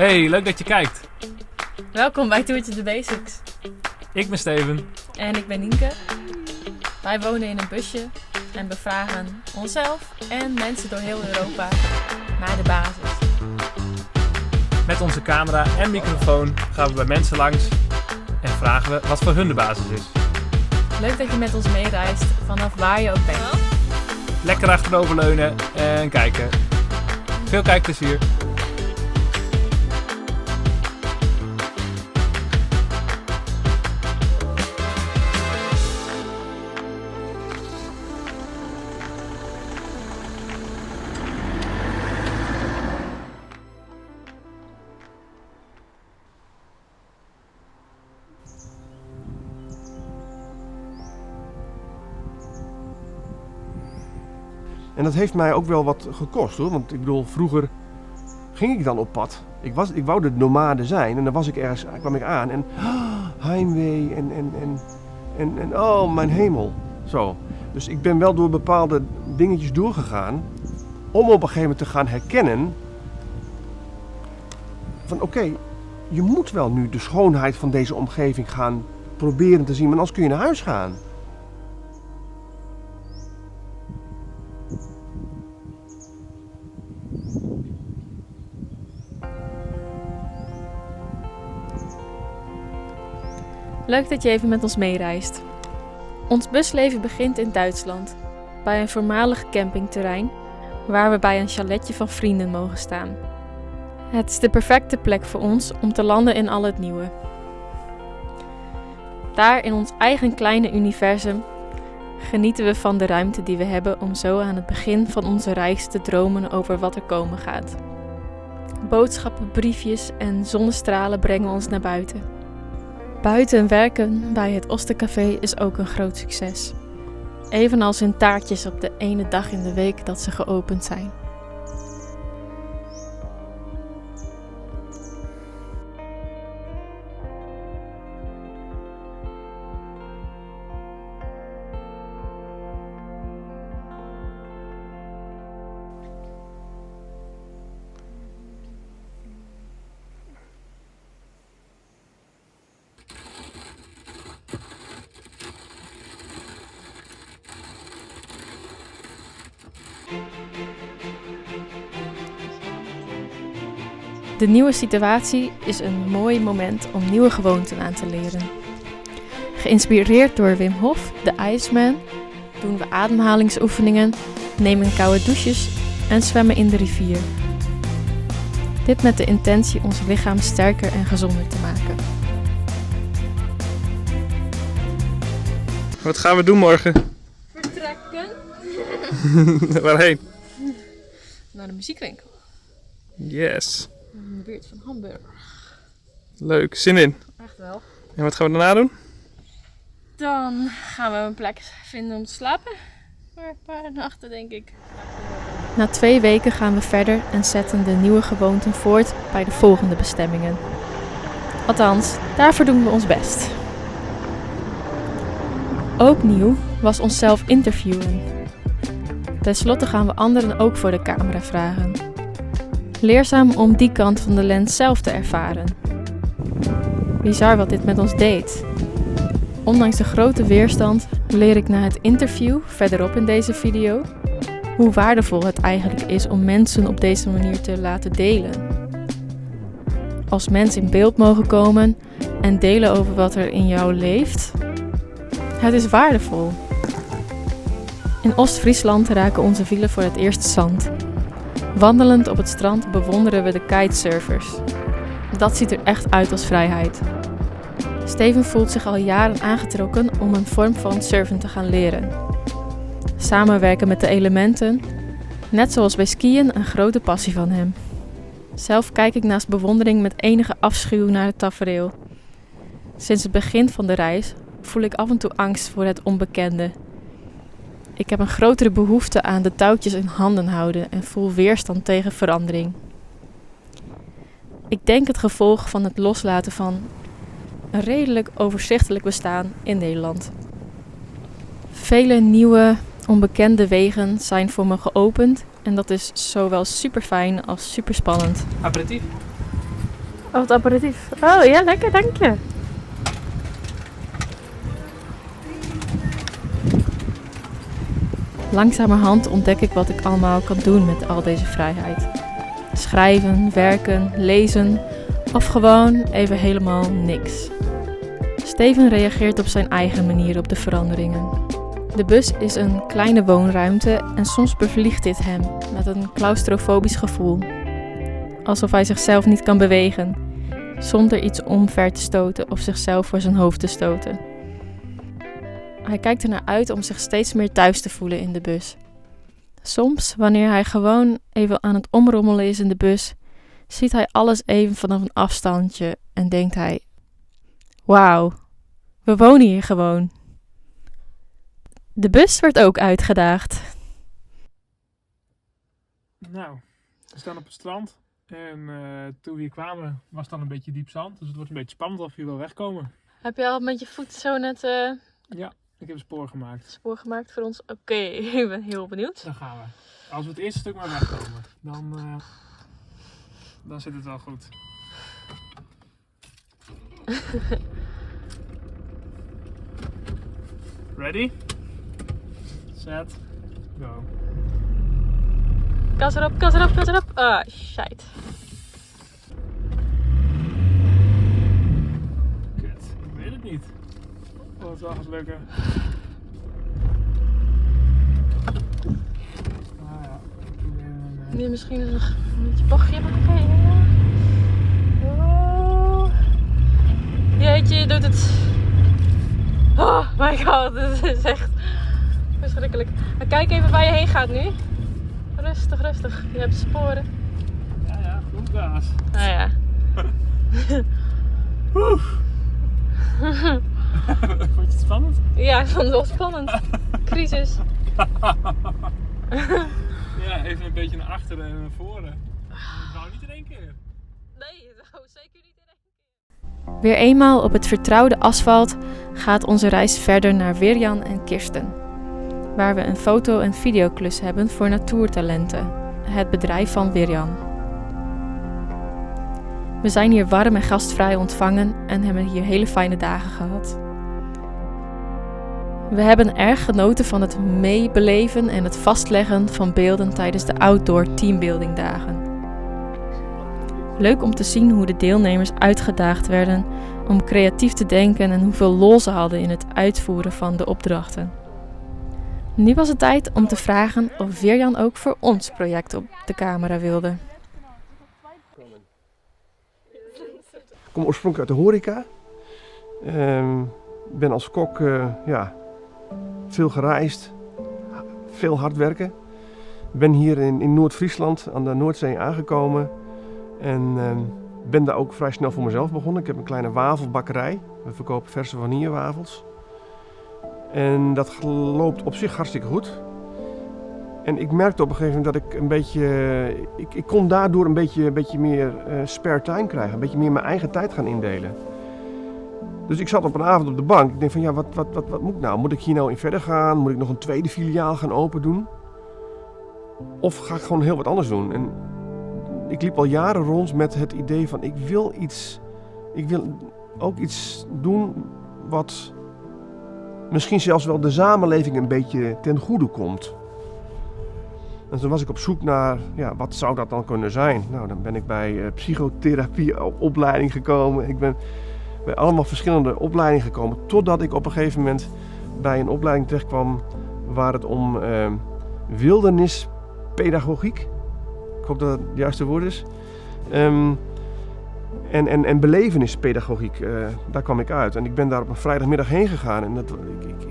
Hey, leuk dat je kijkt. Welkom bij Toertje de Basics. Ik ben Steven. En ik ben Nienke. Wij wonen in een busje en bevragen onszelf en mensen door heel Europa naar de basis. Met onze camera en microfoon gaan we bij mensen langs en vragen we wat voor hun de basis is. Leuk dat je met ons meereist vanaf waar je ook bent. Lekker achteroverleunen en kijken. Veel kijkplezier. En dat heeft mij ook wel wat gekost hoor, want ik bedoel, vroeger ging ik dan op pad. Ik wou de nomade zijn en dan was ik ergens, kwam ik aan en heimwee en oh mijn hemel. Zo. Dus ik ben wel door bepaalde dingetjes doorgegaan om op een gegeven moment te gaan herkennen van oké, je moet wel nu de schoonheid van deze omgeving gaan proberen te zien, maar anders kun je naar huis gaan. Leuk dat je even met ons meereist. Ons busleven begint in Duitsland, bij een voormalig campingterrein, waar we bij een chaletje van vrienden mogen staan. Het is de perfecte plek voor ons om te landen in al het nieuwe. Daar in ons eigen kleine universum genieten we van de ruimte die we hebben om zo aan het begin van onze reis te dromen over wat er komen gaat. Boodschappen, briefjes en zonnestralen brengen ons naar buiten. Buiten werken bij het Ostercafé is ook een groot succes. Evenals hun taartjes op de ene dag in de week dat ze geopend zijn. De nieuwe situatie is een mooi moment om nieuwe gewoonten aan te leren. Geïnspireerd door Wim Hof, de Iceman, doen we ademhalingsoefeningen, nemen koude douches en zwemmen in de rivier. Dit met de intentie ons lichaam sterker en gezonder te maken. Wat gaan we doen morgen? Vertrekken Waarheen? naar de muziekwinkel Yes. in de buurt van Hamburg. Leuk, zin in. Echt wel. En wat gaan we daarna doen? Dan gaan we een plek vinden om te slapen. Voor een paar nachten, denk ik. Na 2 weken gaan we verder en zetten de nieuwe gewoonten voort bij de volgende bestemmingen. Althans, daarvoor doen we ons best. Ook nieuw was onszelf interviewen. Ten slotte gaan we anderen ook voor de camera vragen. Leerzaam om die kant van de lens zelf te ervaren. Bizar wat dit met ons deed. Ondanks de grote weerstand leer ik na het interview verderop in deze video hoe waardevol het eigenlijk is om mensen op deze manier te laten delen. Als mensen in beeld mogen komen en delen over wat er in jou leeft, het is waardevol. In Oost-Friesland raken onze wielen voor het eerst zand. Wandelend op het strand bewonderen we de kitesurfers. Dat ziet er echt uit als vrijheid. Steven voelt zich al jaren aangetrokken om een vorm van surfen te gaan leren. Samenwerken met de elementen, net zoals bij skiën, een grote passie van hem. Zelf kijk ik naast bewondering met enige afschuw naar het tafereel. Sinds het begin van de reis voel ik af en toe angst voor het onbekende. Ik heb een grotere behoefte aan de touwtjes in handen houden en voel weerstand tegen verandering. Ik denk het gevolg van het loslaten van een redelijk overzichtelijk bestaan in Nederland. Vele nieuwe, onbekende wegen zijn voor me geopend en dat is zowel super fijn als super spannend. Aperitief? Oh, het aperitief. Oh, ja, lekker, dank je. Langzamerhand ontdek ik wat ik allemaal kan doen met al deze vrijheid. Schrijven, werken, lezen of gewoon even helemaal niks. Steven reageert op zijn eigen manier op de veranderingen. De bus is een kleine woonruimte en soms bevliegt dit hem met een claustrofobisch gevoel. Alsof hij zichzelf niet kan bewegen, zonder iets omver te stoten of zichzelf voor zijn hoofd te stoten. Hij kijkt er naar uit om zich steeds meer thuis te voelen in de bus. Soms, wanneer hij gewoon even aan het omrommelen is in de bus, ziet hij alles even vanaf een afstandje en denkt hij: wauw, we wonen hier gewoon. De bus werd ook uitgedaagd. Nou, we staan op het strand. En toen we hier kwamen was het dan een beetje diep zand. Dus het wordt een beetje spannend of je wil wegkomen. Heb je al met je voet zo net Ja, ik heb een spoor gemaakt. spoor gemaakt voor ons? Oké, ik ben heel benieuwd. Dan gaan we. Als we het eerste stuk maar wegkomen, dan zit het wel goed. Ready? Set. Go. Kas erop, kas erop, kas erop. Ah, shit. Kut, ik weet het niet. Oh, het wel gaat lukken. Ah ja, ik probeer een... Nu misschien een beetje bochtje maken. Ja. Oh. Jeetje, je doet het. Oh my god, dit is echt verschrikkelijk. Maar kijk even waar je heen gaat nu. Rustig, rustig. Je hebt sporen. Ja, goed baas. Nou ja. Vond je het spannend? Ja, ik vond het wel spannend. Crisis. Ja, even een beetje naar achteren en naar voren. Dat wou niet in één keer. Nee, dat zeker niet in één keer. Weer eenmaal op het vertrouwde asfalt gaat onze reis verder naar Wirjan en Kirsten. Waar we een foto- en videoclus hebben voor Natuurtalenten, het bedrijf van Wirjan. We zijn hier warm en gastvrij ontvangen en hebben hier hele fijne dagen gehad. We hebben erg genoten van het meebeleven en het vastleggen van beelden tijdens de outdoor teambuilding dagen. Leuk om te zien hoe de deelnemers uitgedaagd werden om creatief te denken en hoeveel lol ze hadden in het uitvoeren van de opdrachten. Nu was het tijd om te vragen of Wirjan ook voor ons project op de camera wilde. Ik kom oorspronkelijk uit de horeca. Ben als kok veel gereisd, veel hard werken. Ben hier in Noord-Friesland aan de Noordzee aangekomen en ben daar ook vrij snel voor mezelf begonnen. Ik heb een kleine wafelbakkerij. We verkopen verse vanillewafels. En dat loopt op zich hartstikke goed. En ik merkte op een gegeven moment dat ik een beetje... Ik kon daardoor een beetje meer spare time krijgen. Een beetje meer mijn eigen tijd gaan indelen. Dus ik zat op een avond op de bank. Ik denk van ja, wat moet ik nou? Moet ik hier nou in verder gaan? Moet ik nog een tweede filiaal gaan open doen? Of ga ik gewoon heel wat anders doen? En ik liep al jaren rond met het idee van ik wil ook iets doen wat misschien zelfs wel de samenleving een beetje ten goede komt. En toen was ik op zoek naar, wat zou dat dan kunnen zijn? Nou, dan ben ik bij psychotherapieopleiding gekomen. Ik ben bij allemaal verschillende opleidingen gekomen. Totdat ik op een gegeven moment bij een opleiding terecht kwam waar het om wildernispedagogiek. Ik hoop dat het het juiste woord is. En belevenispedagogiek, daar kwam ik uit. En ik ben daar op een vrijdagmiddag heen gegaan. En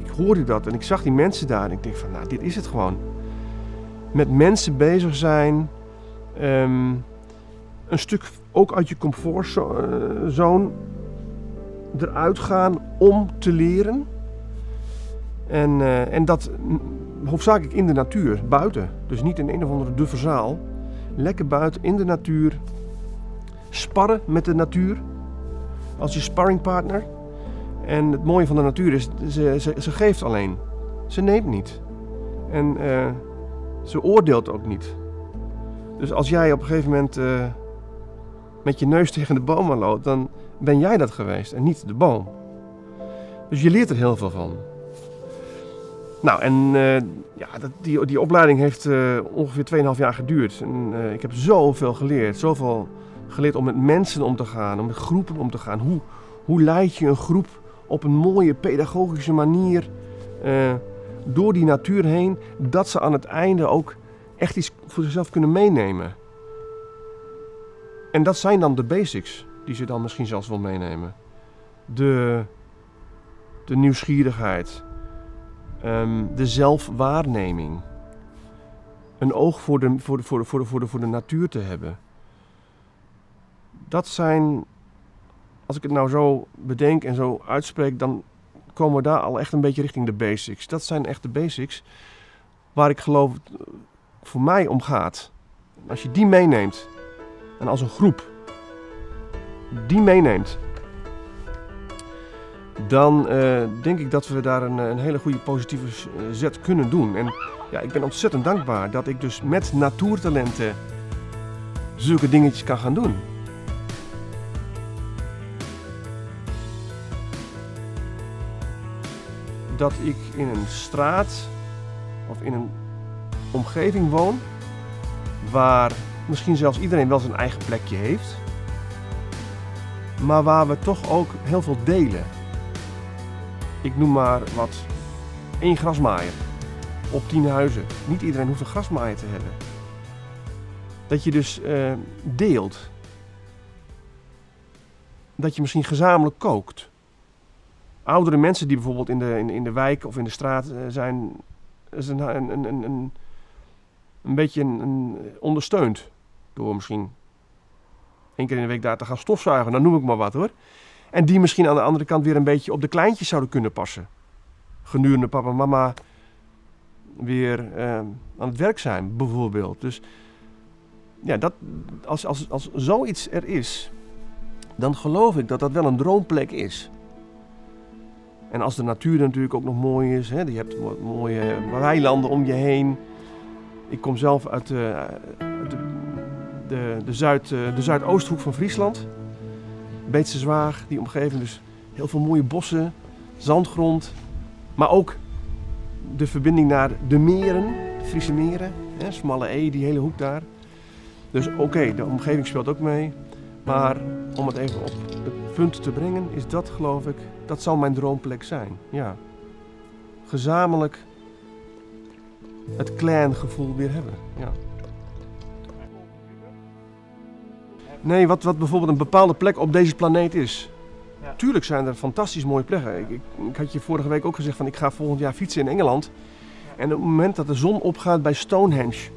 ik hoorde dat en ik zag die mensen daar. En ik denk van, nou, dit is het gewoon. Met mensen bezig zijn. Een stuk ook uit je comfortzone eruit gaan om te leren. En dat hoofdzakelijk in de natuur, buiten. Dus niet in een of andere duffe zaal. Lekker buiten, in de natuur. Sparren met de natuur. Als je sparringpartner. En het mooie van de natuur is, ze geeft alleen. Ze neemt niet. En ze oordeelt ook niet. Dus als jij op een gegeven moment met je neus tegen de boom aan loopt, dan ben jij dat geweest en niet de boom. Dus je leert er heel veel van. Nou, en die opleiding heeft ongeveer 2,5 jaar geduurd. En ik heb zoveel geleerd. Zoveel geleerd om met mensen om te gaan, om met groepen om te gaan. Hoe leid je een groep op een mooie pedagogische manier door die natuur heen, dat ze aan het einde ook echt iets voor zichzelf kunnen meenemen. En dat zijn dan de basics die ze dan misschien zelfs wel meenemen. De nieuwsgierigheid, de zelfwaarneming, een oog voor de natuur te hebben. Dat zijn, als ik het nou zo bedenk en zo uitspreek, dan komen we daar al echt een beetje richting de basics. Dat zijn echt de basics waar ik geloof voor mij om gaat. Als je die meeneemt, en als een groep die meeneemt, dan denk ik dat we daar een hele goede positieve zet kunnen doen. En ja, ik ben ontzettend dankbaar dat ik dus met natuurtalenten zulke dingetjes kan gaan doen. Dat ik in een straat of in een omgeving woon waar misschien zelfs iedereen wel zijn eigen plekje heeft, maar waar we toch ook heel veel delen. Ik noem maar wat, 1 grasmaaier op 10 huizen. Niet iedereen hoeft een grasmaaier te hebben. Dat je dus deelt. Dat je misschien gezamenlijk kookt. Oudere mensen die bijvoorbeeld in de wijk of in de straat zijn, is een beetje ondersteund. Door misschien 1 keer in de week daar te gaan stofzuigen, dan noem ik maar wat hoor. En die misschien aan de andere kant weer een beetje op de kleintjes zouden kunnen passen. Gedurende papa en mama weer aan het werk zijn, bijvoorbeeld. Dus ja, als zoiets er is, dan geloof ik dat dat wel een droomplek is. En als de natuur natuurlijk ook nog mooi is, hè, je hebt mooie weilanden om je heen. Ik kom zelf uit de zuidoosthoek van Friesland. Beetse Zwaag, die omgeving, dus heel veel mooie bossen, zandgrond. Maar ook de verbinding naar de meren, de Friese meren, hè, Smalle E, die hele hoek daar. Dus oké, de omgeving speelt ook mee. Maar om het even op het punt te brengen, is dat geloof ik, dat zal mijn droomplek zijn. Ja. Gezamenlijk het clangevoel weer hebben. Ja. Nee, wat bijvoorbeeld een bepaalde plek op deze planeet is. Ja. Tuurlijk zijn er fantastisch mooie plekken. Ik had je vorige week ook gezegd van ik ga volgend jaar fietsen in Engeland. En op het moment dat de zon opgaat bij Stonehenge,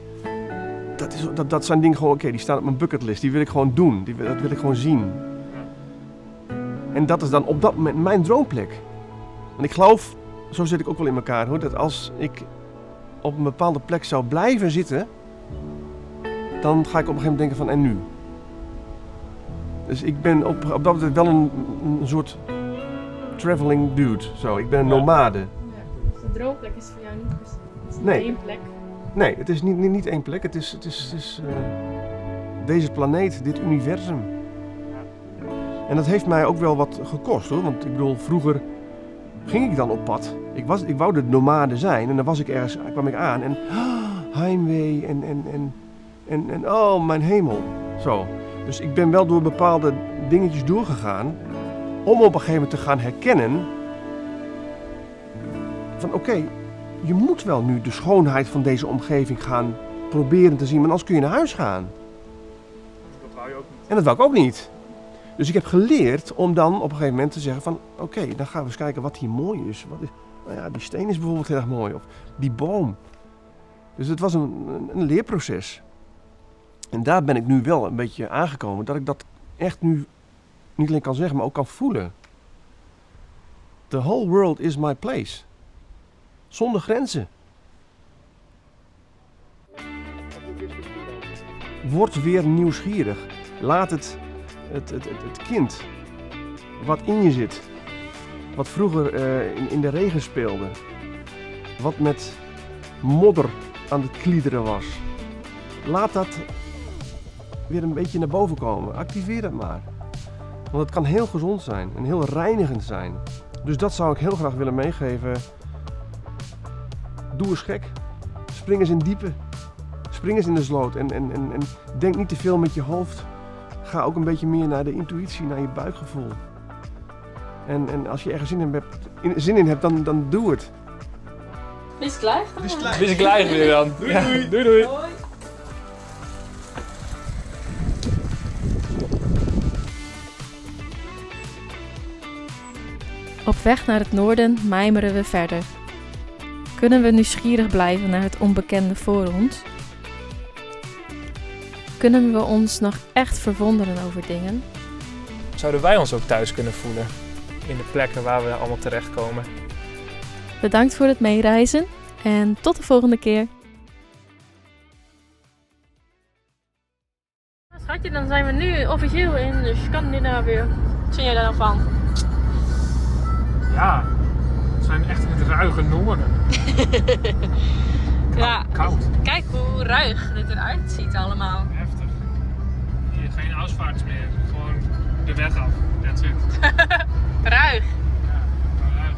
dat zijn dingen gewoon, oké, die staan op mijn bucketlist. Die wil ik gewoon doen. Dat wil ik gewoon zien. En dat is dan op dat moment mijn droomplek. Want ik geloof, zo zit ik ook wel in elkaar hoor, dat als ik op een bepaalde plek zou blijven zitten, dan ga ik op een gegeven moment denken van en nu? Dus ik ben op dat moment wel een soort traveling dude. Zo, ik ben een nomade. Ja, dus de droomplek is voor jou niet nee. 1 plek. Nee, het is niet 1 plek. Het is deze planeet, dit universum. En dat heeft mij ook wel wat gekost hoor. Want ik bedoel, vroeger ging ik dan op pad. Ik wou de nomade zijn en dan was ik ergens, kwam ik aan en heimwee en oh mijn hemel. Zo. Dus ik ben wel door bepaalde dingetjes doorgegaan om op een gegeven moment te gaan herkennen van oké, je moet wel nu de schoonheid van deze omgeving gaan proberen te zien, maar anders kun je naar huis gaan. Dat wou je ook niet. En dat wou ik ook niet. Dus ik heb geleerd om dan op een gegeven moment te zeggen van oké, dan gaan we eens kijken wat hier mooi is. Nou ja, die steen is bijvoorbeeld heel erg mooi. Of die boom. Dus het was een leerproces. En daar ben ik nu wel een beetje aangekomen. Dat ik dat echt nu niet alleen kan zeggen, maar ook kan voelen. The whole world is my place. Zonder grenzen. Word weer nieuwsgierig. Laat het kind wat in je zit. Wat vroeger in de regen speelde. Wat met modder aan het kliederen was. Laat dat weer een beetje naar boven komen. Activeer dat maar. Want het kan heel gezond zijn en heel reinigend zijn. Dus dat zou ik heel graag willen meegeven. Doe eens gek. Spring eens in diepe. Spring eens in de sloot. En denk niet te veel met je hoofd. Ga ook een beetje meer naar de intuïtie, naar je buikgevoel. En als je ergens zin in hebt, dan doe het. Is het klaar? Dus ik lijf weer dan. Doei doei. Doei. Op weg naar het noorden mijmeren we verder. Kunnen we nieuwsgierig blijven naar het onbekende voor ons? Kunnen we ons nog echt verwonderen over dingen? Zouden wij ons ook thuis kunnen voelen? In de plekken waar we allemaal terechtkomen. Bedankt voor het meereizen en tot de volgende keer. Schatje, dan zijn we nu officieel in Scandinavië. Wat vind jij daar nou van? Ja, we zijn echt in het ruige noorden. Ja, Koud. kijk hoe ruig dit eruit ziet allemaal. Heftig. Hier geen asfalts meer. Gewoon de weg af. That's it. Ruig. Ja, gewoon ruig.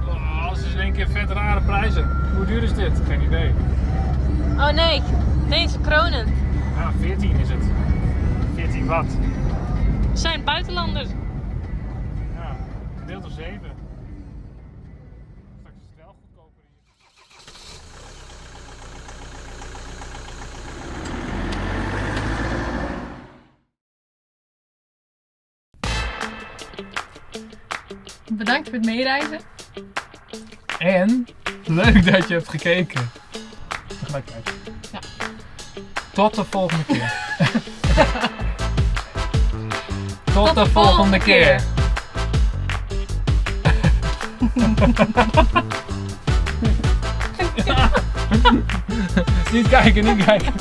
Oh, alles is in één keer vet rare prijzen. Hoe duur is dit? Geen idee. Oh nee, deze kronen. Ja, 14 is het. 14 watt. We zijn buitenlanders. Ja, gedeeld door 7. Straks is het wel goedkoper hier. Bedankt voor het meereizen. En leuk dat je hebt gekeken. Tegelijkertijd. Ja. Tot de volgende keer. Tot de volgende keer. Niet kijken, niet kijken.